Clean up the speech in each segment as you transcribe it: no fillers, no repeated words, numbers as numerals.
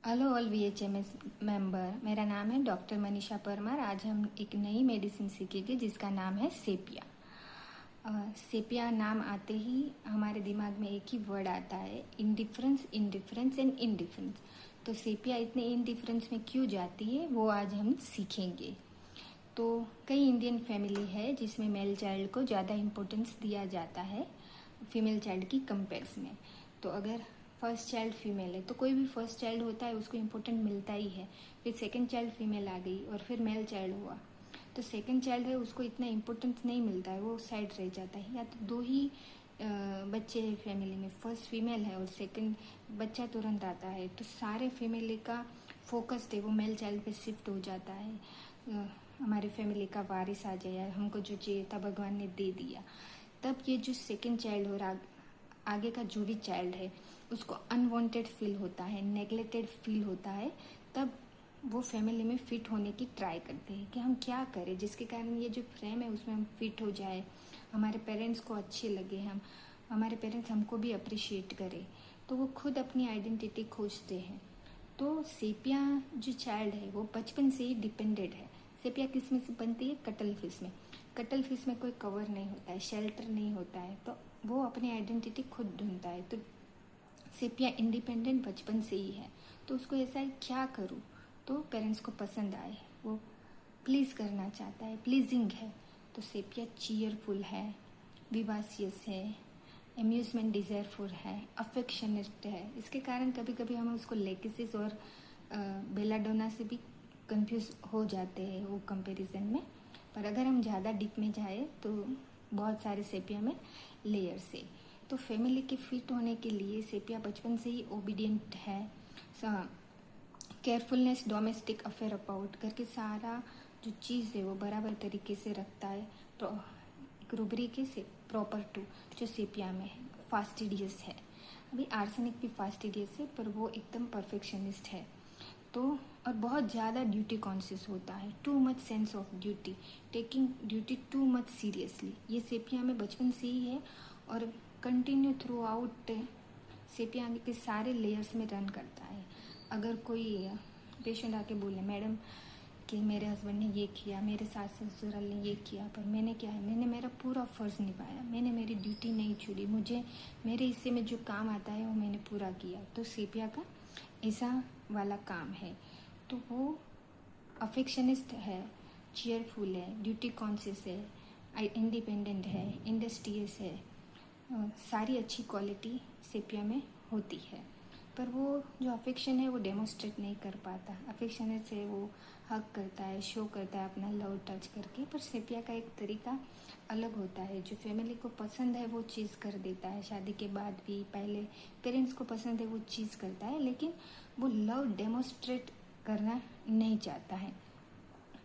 Hello all VHMS member, मेरा नाम है डॉक्टर मनीषा परमार। आज हम एक नई मेडिसिन सीखेंगे जिसका नाम है सेपिया। सेपिया नाम आते ही हमारे दिमाग में एक ही वर्ड आता है, इंडिफरेंस, इंडिफरेंस एंड इंडिफरेंस। तो सेपिया इतने इंडिफरेंस में क्यों जाती है वो आज हम सीखेंगे। तो कई इंडियन फैमिली है जिसमें मेल चाइल्ड को ज़्यादा इम्पोर्टेंस दिया जाता है फीमेल चाइल्ड की कंपेयर्स में। तो अगर फर्स्ट चाइल्ड फीमेल है तो कोई भी फर्स्ट चाइल्ड होता है उसको इम्पोर्टेंट मिलता ही है। फिर सेकंड चाइल्ड फीमेल आ गई और फिर मेल चाइल्ड हुआ तो सेकंड चाइल्ड है उसको इतना इम्पोर्टेंस नहीं मिलता है, वो साइड रह जाता है। या तो दो ही बच्चे हैं फैमिली में, फर्स्ट फीमेल है और सेकंड बच्चा तुरंत आता है तो सारे फैमिली का फोकस है वो मेल चाइल्ड पे शिफ्ट हो जाता है। हमारे फैमिली का वारिस आ जाए, हमको जो चाहिए था भगवान ने दे दिया। तब ये जो सेकंड चाइल्ड और आगे का जो भी चाइल्ड है उसको अनवांटेड फील होता है, नेग्लेक्टेड फील होता है। तब वो फैमिली में फिट होने की ट्राई करते हैं कि हम क्या करें जिसके कारण ये जो फ्रेम है उसमें हम फिट हो जाए, हमारे पेरेंट्स को अच्छे लगे, हमारे पेरेंट्स हमको भी अप्रिशिएट करें। तो वो खुद अपनी आइडेंटिटी खोजते हैं। तो सेपिया जो चाइल्ड है वो बचपन से ही डिपेंडेड है। सेपिया किस में से बनती है? कटल फिश में। कटल फिश में कोई कवर नहीं होता है, शेल्टर नहीं होता है, तो वो अपनी आइडेंटिटी खुद ढूंढता है। तो सेपिया इंडिपेंडेंट बचपन से ही है। तो उसको ऐसा है क्या करूँ तो पेरेंट्स को पसंद आए, वो प्लीज़ करना चाहता है, प्लीजिंग है। तो सेपिया चीयरफुल है, विवासियस है, एम्यूजमेंट डिजायरफुल है, अफेक्शनिस्ट है। इसके कारण कभी कभी हम उसको लेकिसिस और बेलाडोना से भी कंफ्यूज हो जाते हैं वो कंपैरिजन में। पर अगर हम ज़्यादा डीप में जाए तो बहुत सारे सेपिया में लेयर्स है। तो फैमिली के फिट होने के लिए सेपिया बचपन से ही ओबीडियंट है, केयरफुलनेस, डोमेस्टिक अफेयर अबाउट करके सारा जो चीज़ है वो बराबर तरीके से रखता है। एक रुब्रिक से प्रॉपर टू जो सेपिया में है। फास्टिडियस है, अभी आर्सेनिक भी फास्टिडियस है पर वो एकदम परफेक्शनिस्ट है। तो और बहुत ज़्यादा ड्यूटी कॉन्शियस होता है, too much sense of duty, taking duty too much seriously. ये सेपिया में बचपन से ही है और कंटिन्यू थ्रू आउट सेपिया के सारे लेयर्स में रन करता है। अगर कोई पेशेंट आके बोले मैडम कि मेरे हस्बैंड ने ये किया, मेरे सास ससुराल ने ये किया, पर मैंने क्या है, मैंने मेरा पूरा फ़र्ज़ निभाया, मैंने मेरी ड्यूटी नहीं छोड़ी, मुझे मेरे हिस्से में जो काम आता है वो मैंने पूरा किया। तो सेपिया का ऐसा वाला काम है। तो वो अफेक्शनिस्ट है, चीयरफुल है, ड्यूटी कॉन्शियस है, इंडिपेंडेंट है, इंडस्ट्रियस है। सारी अच्छी क्वालिटी सेपिया में होती है। पर वो जो अफेक्शन है वो डेमोस्ट्रेट नहीं कर पाता। अफेक्शन से वो हक करता है, शो करता है अपना लव टच करके। पर सेपिया का एक तरीका अलग होता है, जो फैमिली को पसंद है वो चीज़ कर देता है, शादी के बाद भी, पहले पेरेंट्स को पसंद है वो चीज़ करता है, लेकिन वो लव डेमोस्ट्रेट करना नहीं चाहता है।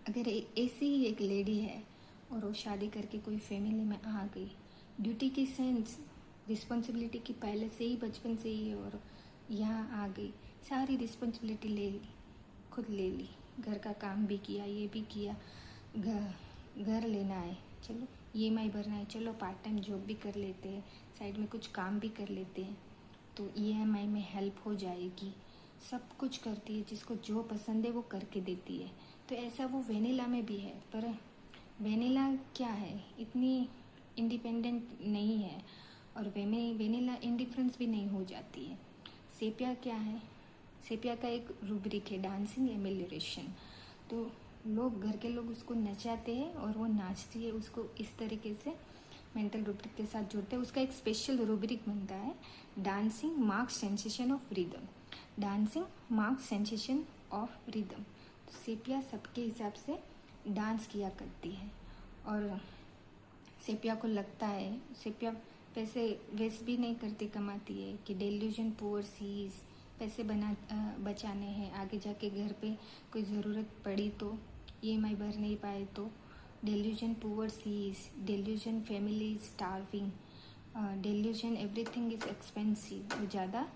अगर ऐसी ही एक लेडी है और वो शादी करके कोई फैमिली में आ गई, ड्यूटी की सेंस, रिस्पॉन्सिबिलिटी की पहले से ही बचपन से ही, और यहाँ आ गई, सारी रिस्पॉन्सिबिलिटी ले ली, खुद ले ली, घर का काम भी किया, ये भी किया, घर लेना है, चलो EMI भरना है, चलो पार्ट टाइम जॉब भी कर लेते हैं, साइड में कुछ काम भी कर लेते हैं तो EMI में हेल्प हो जाएगी। सब कुछ करती है, जिसको जो पसंद है वो करके देती है। तो ऐसा वो वेनिला में भी है। पर वेनिला क्या है, इतनी इंडिपेंडेंट नहीं है और वेनिला इंडिफरेंस भी नहीं हो जाती है। सेपिया क्या है? सेपिया का एक रूब्रिक है, डांसिंग एमेलियोरेशन। तो लोग, घर के लोग उसको नचाते हैं और वो नाचती है, उसको इस तरीके से मेंटल रूब्रिक के साथ जोड़ते हैं। उसका एक स्पेशल रूब्रिक बनता है, dancing marks sensation of rhythm. Dancing marks sensation of rhythm. तो सेपिया सबके हिसाब से डांस किया करती है और सेपिया को लगता है, सेपिया पैसे वेस्ट भी नहीं करती, कमाती है कि डेल्यूजन पुअर सीज, पैसे बचाने हैं, आगे जाके घर पे कोई ज़रूरत पड़ी तो, EMI भर नहीं पाए तो। Delusion poor sees, delusion family starving, delusion everything is expensive, वो ज़्यादा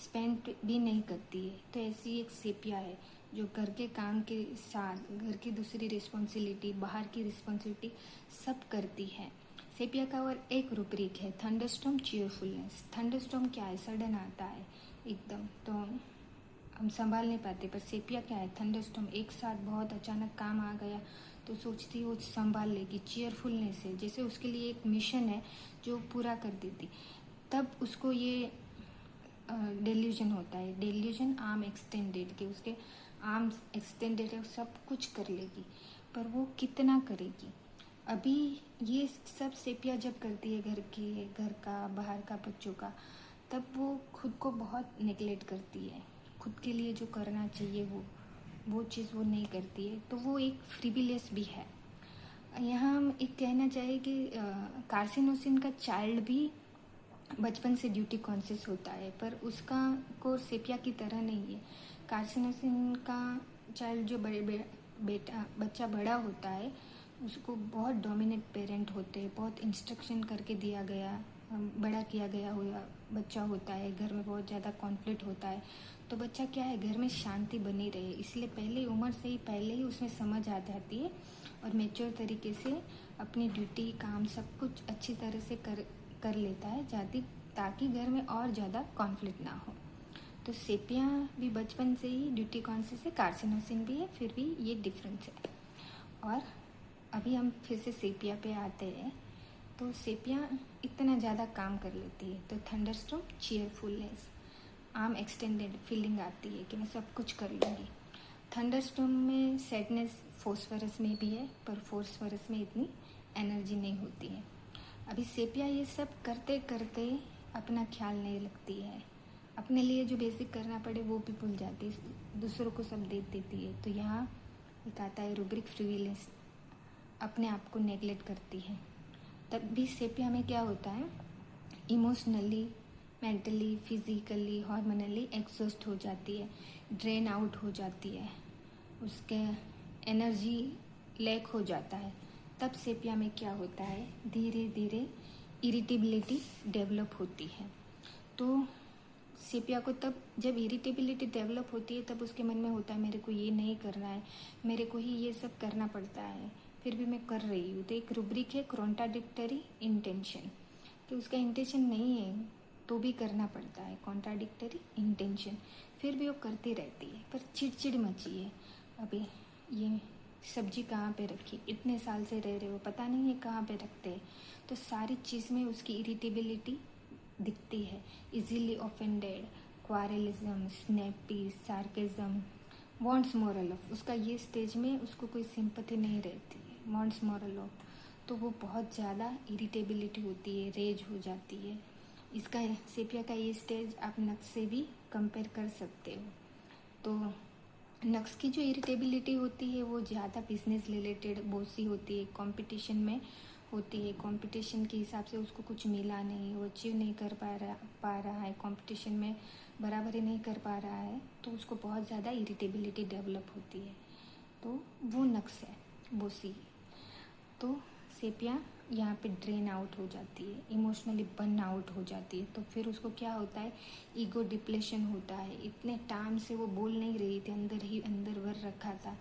स्पेंड भी नहीं करती है। तो ऐसी एक सेपिया है जो घर के काम के साथ घर की दूसरी रिस्पॉन्सिबिलिटी, बाहर की रिस्पॉन्सिबिलिटी सब करती है। सेपिया का और एक रूब्रिक है, थंडरस्टॉर्म चीयरफुलनेस। थंडरस्टॉर्म क्या है? सडन आता है एकदम, तो हम संभाल नहीं पाते। पर सेपिया क्या है, थंडरस्टॉर्म एक साथ बहुत अचानक काम आ गया तो सोचती वो संभाल लेगी चीयरफुलनेस से, जैसे उसके लिए एक मिशन है जो पूरा कर देती। तब उसको ये डेल्यूजन होता है, डेल्यूजन आर्म एक्सटेंडेड, कि उसके आर्म्स एक्सटेंडेड है, सब कुछ कर लेगी, पर वो कितना करेगी। अभी ये सब सेपिया जब करती है घर का बाहर का बच्चों का, तब वो खुद को बहुत नेगलेक्ट करती है। खुद के लिए जो करना चाहिए वो चीज़ वो नहीं करती है, तो वो एक फ्रीविलियस भी है। यहाँ हम एक कहना चाहिए कि कार्सिनोसिन का चाइल्ड भी बचपन से ड्यूटी कॉन्शियस होता है, पर उसका को सेपिया की तरह नहीं है। कार्सिनोसिन का चाइल्ड जो बच्चा बड़ा होता है, उसको बहुत डोमिनेट पेरेंट होते हैं, बहुत इंस्ट्रक्शन करके दिया गया बड़ा किया गया हुआ बच्चा होता है। घर में बहुत ज़्यादा कॉन्फ्लिक्ट होता है, तो बच्चा क्या है, घर में शांति बनी रहे, इसलिए पहले उम्र से ही पहले ही उसमें समझ आ जाती है और मैच्योर तरीके से अपनी ड्यूटी काम सब कुछ अच्छी तरह से कर लेता है जाती, ताकि घर में और ज़्यादा कॉन्फ्लिक्ट ना हो। तो सेपिया भी बचपन से ही ड्यूटी कॉन्शियस है, कार्सिनोसिन भी है, फिर भी ये डिफरेंस है। और अभी हम फिर से सेपिया पे आते हैं। तो सेपिया इतना ज़्यादा काम कर लेती है, तो thunderstorm cheerfulness, arm extended feeling आती है कि मैं सब कुछ कर लूँगी। थंडरस्टॉर्म में सैडनेस फॉस्फरस में भी है, पर फॉस्फरस में इतनी एनर्जी नहीं होती है। अभी सेपिया ये सब करते करते अपना ख्याल नहीं रखती है, अपने लिए जो बेसिक करना पड़े वो भी भूल जाती है, दूसरों को सब दे देती है। तो यहाँ एक आता है रूब्रिक फ्रीविलेंस, अपने आप को नेगलेक्ट करती है। तब भी सेपिया में क्या होता है, इमोशनली, मेंटली, फिजिकली, हार्मोनली एग्जॉस्ट हो जाती है, ड्रेन आउट हो जाती है, उसके एनर्जी लैक हो जाता है। तब सेपिया में क्या होता है, धीरे धीरे इरिटेबिलिटी डेवलप होती है। तो सेपिया को तब जब इरिटेबिलिटी डेवलप होती है, तब उसके मन में होता है मेरे को ये नहीं करना है, मेरे को ही ये सब करना पड़ता है, फिर भी मैं कर रही हूँ। तो एक रूब्रिक है कॉन्ट्राडिक्टरी इंटेंशन, कि उसका इंटेंशन नहीं है तो भी करना पड़ता है, कॉन्ट्राडिक्टरी इंटेंशन, फिर भी वो करती रहती है, पर चिड़चिड़ मची है। अभी ये सब्जी कहाँ पे रखी, इतने साल से रह रहे हो, पता नहीं है कहाँ पे रखते हैं। तो सारी चीज़ में उसकी इरिटेबिलिटी दिखती है, easily offended, quarrelism, snappy, sarcasm, wants moral off, उसका ये स्टेज में उसको कोई सिंपैथी नहीं रहती है, वांट्स मोरल ऑफ, तो वो बहुत ज़्यादा इरिटेबिलिटी होती है, रेज हो जाती है। इसका सेपिया का ये स्टेज आप नक्स से भी कंपेयर कर सकते हो। तो नक्स की जो इरिटेबिलिटी होती है वो ज़्यादा बिजनेस रिलेटेड बोसी होती है, कंपटीशन में होती है, कंपटीशन के हिसाब से उसको कुछ मिला नहीं, वो अचीव नहीं कर पा रहा है, कंपटीशन में बराबरी नहीं कर पा रहा है, तो उसको बहुत ज़्यादा इरिटेबिलिटी डेवलप होती है, तो वो नक्स है, बोसी। तो सेपिया यहाँ पे ड्रेन आउट हो जाती है, इमोशनली बर्न आउट हो जाती है। तो फिर उसको क्या होता है, ईगो डिप्लेशन होता है। इतने टाइम से वो बोल नहीं रही थी, अंदर ही अंदर भर रखा था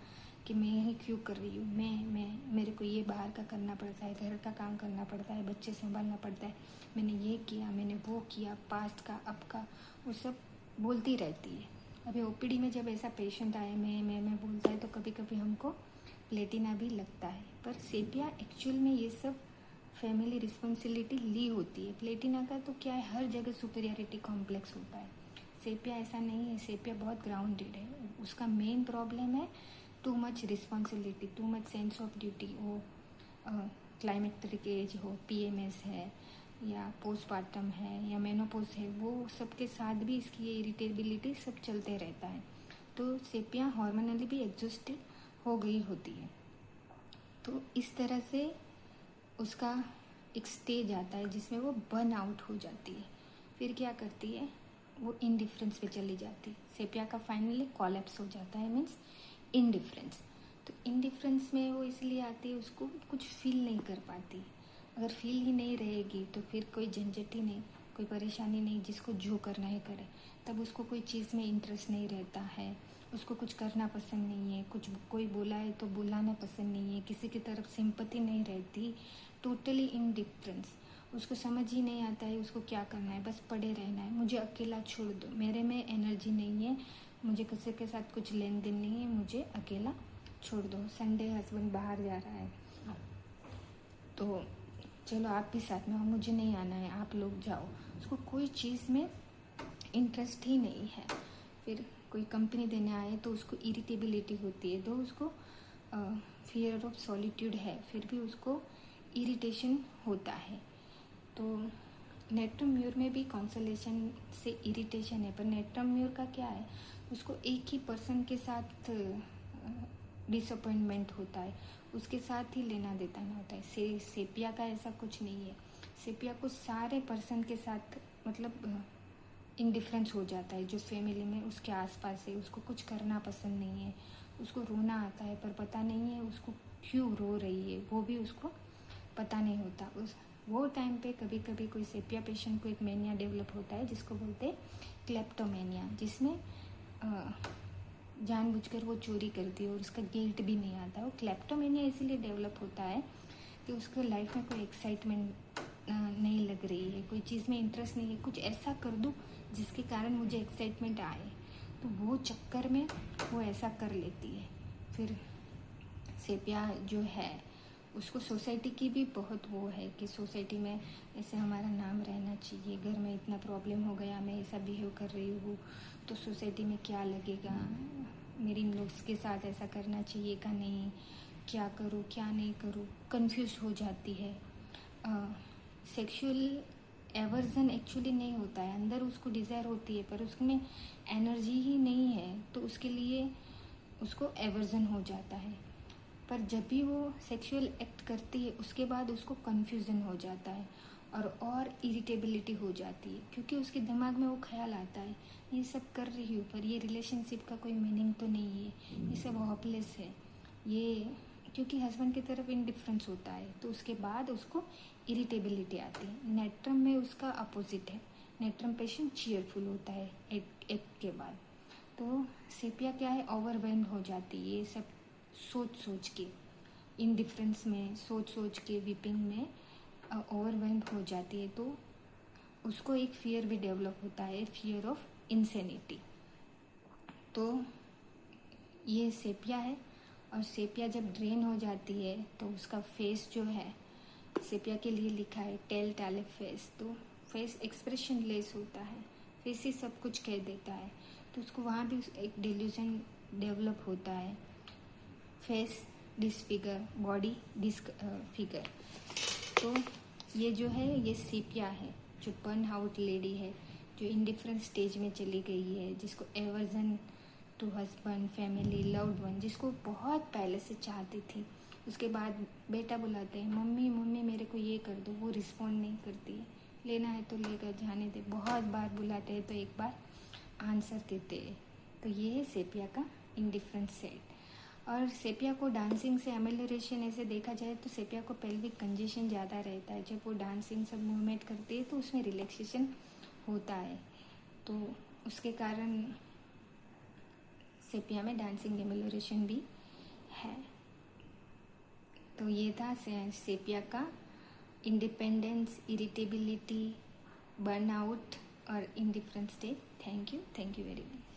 कि मैं ही क्यों कर रही हूँ, मैं मेरे को ये बाहर का करना पड़ता है, घर का काम करना पड़ता है, बच्चे संभालना पड़ता है, मैंने ये किया, मैंने वो किया, पास्ट का अब का, वो सब बोलती रहती है। अभी ओपीडी में जब ऐसा पेशेंट आए मैं बोलता है, तो कभी कभी हमको प्लेटिना भी लगता है, पर सेपिया एक्चुअल में ये सब फैमिली रिस्पॉन्सिबिलिटी ली होती है। प्लेटिना का तो क्या है, हर जगह सुपीरियरिटी कॉम्प्लेक्स होता है, सेपिया ऐसा नहीं है, सेपिया बहुत ग्राउंडेड है। उसका मेन प्रॉब्लम है too much responsibility, too much sense of duty. वो क्लाइमेक्ट्रिक एज हो, पीएमएस है या पोस्टपार्टम है या मेनोपोज है, वो सबके साथ भी इसकी ये इरिटेबिलिटी सब चलते रहता है। तो सेपिया हार्मोनली भी एग्जॉस्टेड हो गई होती है। तो इस तरह से उसका एक स्टेज आता है जिसमें वो बर्न आउट हो जाती है। फिर क्या करती है, वो इनडिफरेंस पे चली जाती है। सेपिया का फाइनली कॉलेप्स हो जाता है, मीन्स इनडिफरेंस। तो इनडिफरेंस में वो इसलिए आती है, उसको कुछ फील नहीं कर पाती। अगर फील ही नहीं रहेगी तो फिर कोई झंझट ही नहीं, कोई परेशानी नहीं, जिसको जो करना है करे। तब उसको कोई चीज़ में इंटरेस्ट नहीं रहता है, उसको कुछ करना पसंद नहीं है, कुछ कोई बोला है तो बुलाना पसंद नहीं है, किसी की तरफ सिंपैथी नहीं रहती, टोटली इनडिफरेंस। उसको समझ ही नहीं आता है उसको क्या करना है, बस पड़े रहना है, मुझे अकेला छोड़ दो, मेरे में एनर्जी नहीं है, मुझे किसी के साथ कुछ लेन देन नहीं है, मुझे अकेला छोड़ दो। संडे हस्बैंड बाहर जा रहा है तो चलो आप भी साथ में आओ, मुझे नहीं आना है, आप लोग जाओ। उसको कोई चीज़ में इंटरेस्ट ही नहीं है। फिर कोई कंपनी देने आए तो उसको इरिटेबिलिटी होती है, तो उसको फियर ऑफ सॉलिट्यूड है, फिर भी उसको इरिटेशन होता है। तो नेट्रम म्यूर में भी कॉन्सलेशन से इरिटेशन है, पर नेट्रम म्यूर का क्या है, उसको एक ही पर्सन के साथ डिसअपॉइंटमेंट होता है, उसके साथ ही लेना देता ना होता है। सेपिया का ऐसा कुछ नहीं है। सेपिया को सारे पर्सन के साथ मतलब इंडिफरेंस हो जाता है। जो फैमिली में उसके आसपास है उसको कुछ करना पसंद नहीं है, उसको रोना आता है पर पता नहीं है उसको क्यों रो रही है, वो भी उसको पता नहीं होता। उस वो टाइम पे कभी कभी कोई सेपिया पेशेंट को एक मेनिया डेवलप होता है जिसको बोलते हैं क्लेप्टोमेनिया, जिसमें जानबूझकर वो चोरी करती है और उसका गिल्ट भी नहीं आता। वो क्लेप्टोमेनिया इसीलिए डेवलप होता है कि उसको लाइफ में कोई एक्साइटमेंट नहीं लग रही है, कोई चीज़ में इंटरेस्ट नहीं है, कुछ ऐसा कर दूँ जिसके कारण मुझे एक्साइटमेंट आए, तो वो चक्कर में वो ऐसा कर लेती है। फिर सेपिया जो है उसको सोसाइटी की भी बहुत वो है कि सोसाइटी में ऐसे हमारा नाम रहना चाहिए, घर में इतना प्रॉब्लम हो गया, मैं ऐसा बिहेव कर रही हूँ तो सोसाइटी में क्या लगेगा, मेरी इन लोग के साथ ऐसा करना चाहिए का नहीं, क्या करूँ क्या नहीं करूँ, कंफ्यूज हो जाती है। सेक्सुअल एवर्जन एक्चुअली नहीं होता है, अंदर उसको डिज़ायर होती है पर उसमें एनर्जी ही नहीं है, तो उसके लिए उसको एवर्जन हो जाता है। पर जब भी वो सेक्सुअल एक्ट करती है उसके बाद उसको कन्फ्यूज़न हो जाता है और इरिटेबिलिटी हो जाती है, क्योंकि उसके दिमाग में वो ख्याल आता है ये सब कर रही हूँ पर ये रिलेशनशिप का कोई मीनिंग तो नहीं है, ये सब होपलेस है, ये क्योंकि हस्बैंड की तरफ इनडिफरेंस होता है, तो उसके बाद उसको इरिटेबिलिटी आती है। नेट्रम में उसका अपोजिट है, नेट्रम पेशेंट चीयरफुल होता है एक्ट के बाद। तो सेपिया क्या है, ओवरवेल्म हो जाती है ये सब सोच सोच के, इनडिफरेंस में सोच सोच के, वीपिंग में ओवरवेल्म हो जाती है, तो उसको एक फियर भी डेवलप होता है, फियर ऑफ इंसेनिटी। तो ये सेपिया है। और सेपिया जब ड्रेन हो जाती है तो उसका फेस जो है, सेपिया के लिए लिखा है टेल टैले फेस, तो फेस एक्सप्रेशन लेस होता है, फेस ही सब कुछ कह देता है, तो उसको वहाँ भी एक डिल्यूजन डेवलप होता है, फेस डिसफिगर, बॉडी डिसफिगर। तो ये जो है ये सेपिया है, जो बर्न आउट लेडी है, जो इंडिफरेंट स्टेज में चली गई है, जिसको aversion to husband, family, loved one, जिसको बहुत पहले से चाहती थी, उसके बाद बेटा बुलाते हैं मम्मी मम्मी मेरे को ये कर दो, वो रिस्पॉन्ड नहीं करती है, लेना है तो लेकर जाने दे, बहुत बार बुलाते हैं तो एक बार आंसर देते हैं। तो ये है सेपिया का इंडिफरेंट सेट। और सेपिया को डांसिंग से एमेलियोरेशन ऐसे देखा जाए तो सेपिया को पेल्विक कंजेशन ज़्यादा रहता है, जब वो डांसिंग सब मूवमेंट करती है तो उसमें रिलैक्सेशन होता है, तो उसके कारण सेपिया में डांसिंग एमेलियोरेशन भी है। तो ये था सेपिया का इंडिपेंडेंस, इरिटेबिलिटी, बर्नआउट और indifferent state. Thank you very much.